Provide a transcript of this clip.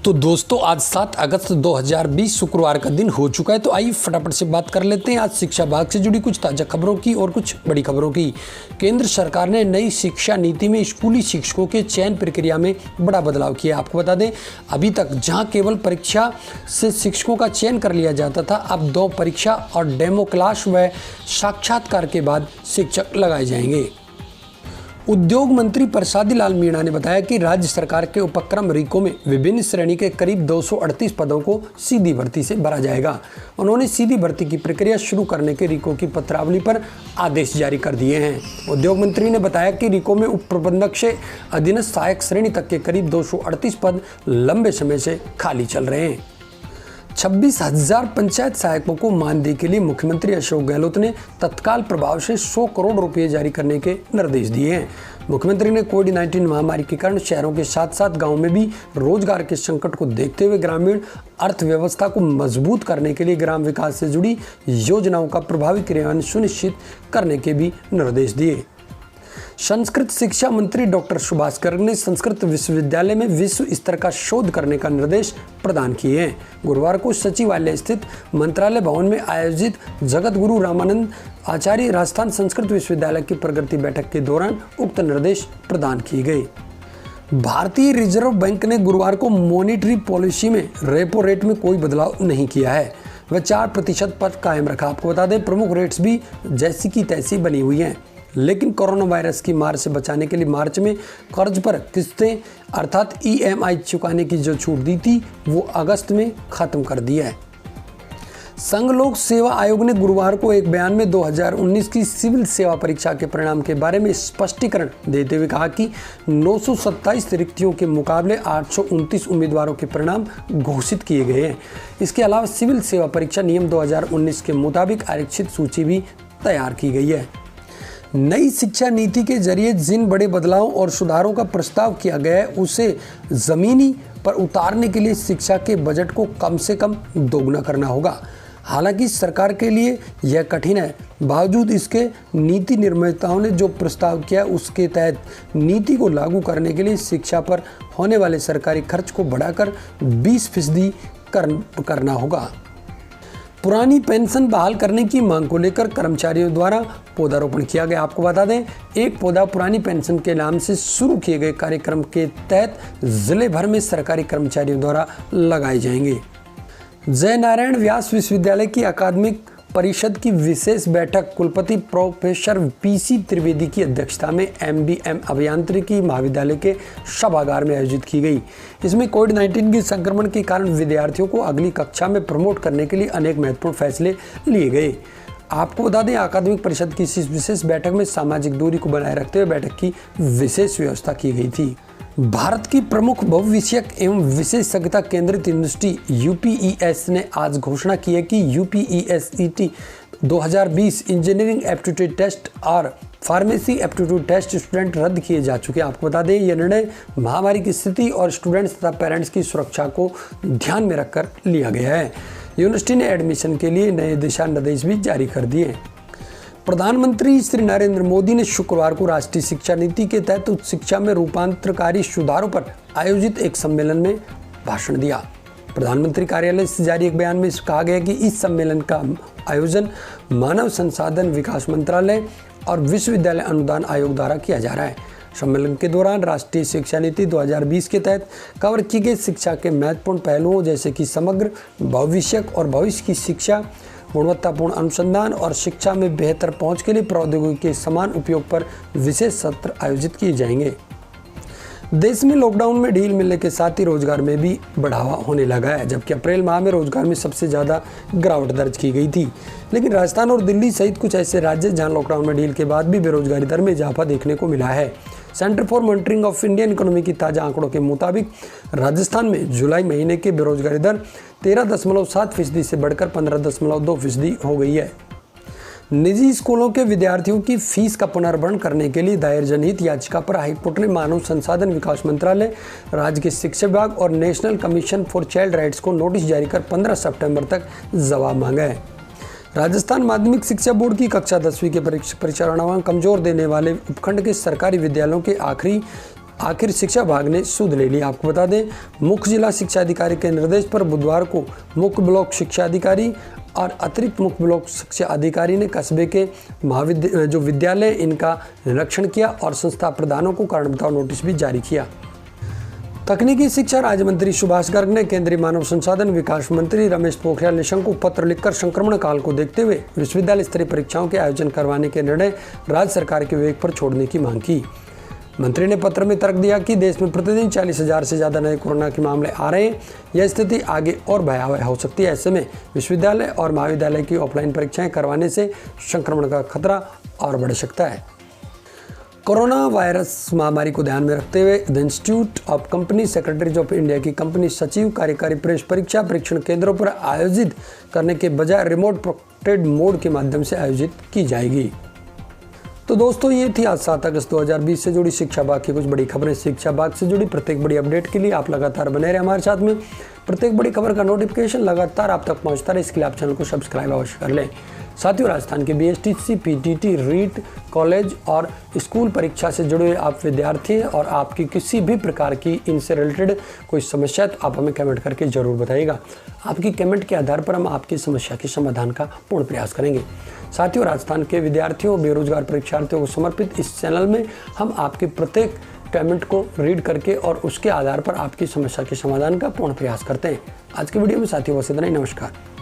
तो दोस्तों आज 7 अगस्त 2020 शुक्रवार का दिन हो चुका है। तो आइए फटाफट से बात कर लेते हैं आज शिक्षा विभाग से जुड़ी कुछ ताज़ा खबरों की और कुछ बड़ी खबरों की। केंद्र सरकार ने नई शिक्षा नीति में स्कूली शिक्षकों के चयन प्रक्रिया में बड़ा बदलाव किया। आपको बता दें, अभी तक जहां केवल परीक्षा से शिक्षकों का चयन कर लिया जाता था, अब 2 परीक्षा और डेमो क्लास व साक्षात्कार के बाद शिक्षक लगाए जाएंगे। उद्योग मंत्री प्रसादी लाल मीणा ने बताया कि राज्य सरकार के उपक्रम रीको में विभिन्न श्रेणी के करीब 238 पदों को सीधी भर्ती से भरा जाएगा। उन्होंने सीधी भर्ती की प्रक्रिया शुरू करने के रीको की पत्रावली पर आदेश जारी कर दिए हैं। उद्योग मंत्री ने बताया कि रीको में उप प्रबंधक से अधीनस्थ सहायक श्रेणी तक के करीब 238 पद लंबे समय से खाली चल रहे हैं। 26,000 पंचायत सहायकों को मानदेय के लिए मुख्यमंत्री अशोक गहलोत ने तत्काल प्रभाव से 100 करोड़ रुपए जारी करने के निर्देश दिए हैं। मुख्यमंत्री ने कोविड-19 महामारी के कारण शहरों के साथ साथ गांवों में भी रोजगार के संकट को देखते हुए ग्रामीण अर्थव्यवस्था को मजबूत करने के लिए ग्राम विकास से जुड़ी योजनाओं का प्रभावी क्रियान्वयन सुनिश्चित करने के भी निर्देश दिए। संस्कृत शिक्षा मंत्री डॉक्टर सुभाष गर्ग ने संस्कृत विश्वविद्यालय में विश्व स्तर का शोध करने का निर्देश प्रदान किए हैं। गुरुवार को सचिवालय स्थित मंत्रालय भवन में आयोजित जगत गुरु रामानंद आचार्य राजस्थान संस्कृत विश्वविद्यालय की प्रगति बैठक के दौरान उक्त निर्देश प्रदान किए गए। भारतीय रिजर्व बैंक ने गुरुवार को मॉनेटरी पॉलिसी में रेपो रेट में कोई बदलाव नहीं किया है। वह 4% पर कायम रखा। आपको बता दें, प्रमुख रेट्स भी जैसी की तैसी बनी हुई हैं, लेकिन कोरोना वायरस की मार से बचाने के लिए मार्च में कर्ज पर किस्तें अर्थात EMI चुकाने की जो छूट दी थी वो अगस्त में खत्म कर दी है। संघ लोक सेवा आयोग ने गुरुवार को एक बयान में 2019 की सिविल सेवा परीक्षा के परिणाम के बारे में स्पष्टीकरण देते हुए कहा कि 927 रिक्तियों के मुकाबले 829 उम्मीदवारों के परिणाम घोषित किए गए हैं। इसके अलावा सिविल सेवा परीक्षा नियम 2019 के मुताबिक आरक्षित सूची भी तैयार की गई है। नई शिक्षा नीति के जरिए जिन बड़े बदलावों और सुधारों का प्रस्ताव किया गया है उसे जमीनी पर उतारने के लिए शिक्षा के बजट को कम से कम दोगुना करना होगा। हालांकि सरकार के लिए यह कठिन है, बावजूद इसके नीति निर्माताओं ने जो प्रस्ताव किया उसके तहत नीति को लागू करने के लिए शिक्षा पर होने वाले सरकारी खर्च को बढ़ाकर 20% करना होगा। पुरानी पेंशन बहाल करने की मांग को लेकर कर्मचारियों द्वारा पौधारोपण किया गया। आपको बता दें, एक पौधा पुरानी पेंशन के नाम से शुरू किए गए कार्यक्रम के तहत जिले भर में सरकारी कर्मचारियों द्वारा लगाए जाएंगे। जय नारायण व्यास विश्वविद्यालय की अकादमिक परिषद की विशेष बैठक कुलपति प्रोफेसर PC त्रिवेदी की अध्यक्षता में MBM अभियांत्रिकी महाविद्यालय के सभागार में आयोजित की गई। इसमें कोविड-19 के संक्रमण के कारण विद्यार्थियों को अगली कक्षा में प्रमोट करने के लिए अनेक महत्वपूर्ण फैसले लिए गए। आपको बता दें, अकादमिक परिषद की इस विशेष बैठक में सामाजिक दूरी को बनाए रखते हुए बैठक की विशेष व्यवस्था की गई थी। भारत की प्रमुख बहुविषयक एवं विशेषज्ञता केंद्रित यूनिवर्सिटी UPES ने आज घोषणा की है कि UPESET 2020 इंजीनियरिंग एप्टीट्यूड टेस्ट और फार्मेसी एप्टीट्यूड टेस्ट स्टूडेंट रद्द किए जा चुके हैं। आपको बता दें, यह निर्णय महामारी की स्थिति और स्टूडेंट्स तथा पेरेंट्स की सुरक्षा को ध्यान में रखकर लिया गया है। यूनिवर्सिटी ने एडमिशन के लिए नए दिशा निर्देश भी जारी कर दिए। प्रधानमंत्री श्री नरेंद्र मोदी ने शुक्रवार को राष्ट्रीय शिक्षा नीति के तहत उच्च शिक्षा में रूपांतरकारी सुधारों पर आयोजित एक सम्मेलन में भाषण दिया। प्रधानमंत्री कार्यालय से जारी एक बयान में कहा गया कि इस सम्मेलन का आयोजन मानव संसाधन विकास मंत्रालय और विश्वविद्यालय अनुदान आयोग द्वारा किया जा रहा है। सम्मेलन के दौरान राष्ट्रीय शिक्षा नीति 2020 के तहत कवर की गई शिक्षा के महत्वपूर्ण पहलुओं जैसे कि समग्र, भविष्यक और भविष्य की शिक्षा, गुणवत्तापूर्ण अनुसंधान और शिक्षा में बेहतर पहुंच के लिए प्रौद्योगिकी के समान उपयोग पर विशेष सत्र आयोजित किए जाएंगे। देश में लॉकडाउन में ढील मिलने के साथ ही रोजगार में भी बढ़ावा होने लगा है, जबकि अप्रैल माह में रोजगार में सबसे ज़्यादा गिरावट दर्ज की गई थी। लेकिन राजस्थान और दिल्ली सहित कुछ ऐसे राज्य जहां लॉकडाउन में ढील के बाद भी बेरोजगारी दर में इजाफा देखने को मिला है। Centre for monitoring of Indian economy की ताज़ा आंकड़ों के मुताबिक राजस्थान में जुलाई महीने की बेरोजगारी दर 13.7% से बढ़कर 15.2% हो गई है। निजी स्कूलों के विद्यार्थियों की फीस का पुनर्भरण करने के लिए दायर जनहित याचिका पर हाईकोर्ट ने मानव संसाधन विकास मंत्रालय, राज्य के शिक्षा विभाग और national commission for child rights को नोटिस जारी कर 15 सितंबर तक जवाब मांगा है। राजस्थान माध्यमिक शिक्षा बोर्ड की कक्षा 10वीं के परिचालनांक कमजोर देने वाले उपखंड के सरकारी विद्यालयों के आखिरी आखिर शिक्षा विभाग ने सुध ले ली। आपको बता दें, मुख्य जिला शिक्षा अधिकारी के निर्देश पर बुधवार को मुख्य ब्लॉक शिक्षा अधिकारी और अतिरिक्त मुख्य ब्लॉक शिक्षा अधिकारी ने कस्बे के जो विद्यालय इनका निरीक्षण किया और संस्था प्रधानों को कारण बताओ नोटिस भी जारी किया। तकनीकी शिक्षा राज्य मंत्री सुभाष गर्ग ने केंद्रीय मानव संसाधन विकास मंत्री रमेश पोखरियाल निशंक को पत्र लिखकर संक्रमण काल को देखते हुए विश्वविद्यालय स्तरीय परीक्षाओं के आयोजन करवाने के निर्णय राज्य सरकार के विवेक पर छोड़ने की मांग की। मंत्री ने पत्र में तर्क दिया कि देश में प्रतिदिन 40,000 से ज़्यादा नए कोरोना के मामले आ रहे हैं। यह स्थिति आगे और भयावह हो सकती है। ऐसे में विश्वविद्यालय और महाविद्यालय की ऑफलाइन परीक्षाएं करवाने से संक्रमण का खतरा और बढ़ सकता है। कोरोना वायरस महामारी को ध्यान में रखते हुए the institute of company secretaries of India की कंपनी सचिव कार्यकारी प्रवेश परीक्षा परीक्षण केंद्रों पर आयोजित करने के बजाय रिमोट प्रोटेक्टेड मोड के माध्यम से आयोजित की जाएगी। तो दोस्तों, ये थी आज 7 अगस्त 2020 से जुड़ी शिक्षा विभाग की कुछ बड़ी खबरें। शिक्षा विभाग से जुड़ी प्रत्येक बड़ी अपडेट के लिए आप लगातार बने रहे हमारे साथ में। प्रत्येक बड़ी खबर का नोटिफिकेशन लगातार आप तक पहुंचता रहे, इसके लिए आप चैनल को सब्सक्राइब अवश्य कर लें। साथियों, राजस्थान के बीएसटीसी, पीटीटी, रीट, कॉलेज और स्कूल परीक्षा से जुड़े आप विद्यार्थी हैं और आपकी किसी भी प्रकार की इनसे रिलेटेड कोई समस्या है तो आप हमें कमेंट करके ज़रूर बताइएगा। आपकी कमेंट के आधार पर हम आपकी समस्या के समाधान का पूर्ण प्रयास करेंगे। साथियों, राजस्थान के विद्यार्थियों, बेरोजगार परीक्षार्थियों को समर्पित इस चैनल में हम आपके प्रत्येक कमेंट को रीड करके और उसके आधार पर आपकी समस्या के समाधान का पूर्ण प्रयास करते हैं। आज के वीडियो में साथियों बस इतना ही। नमस्कार।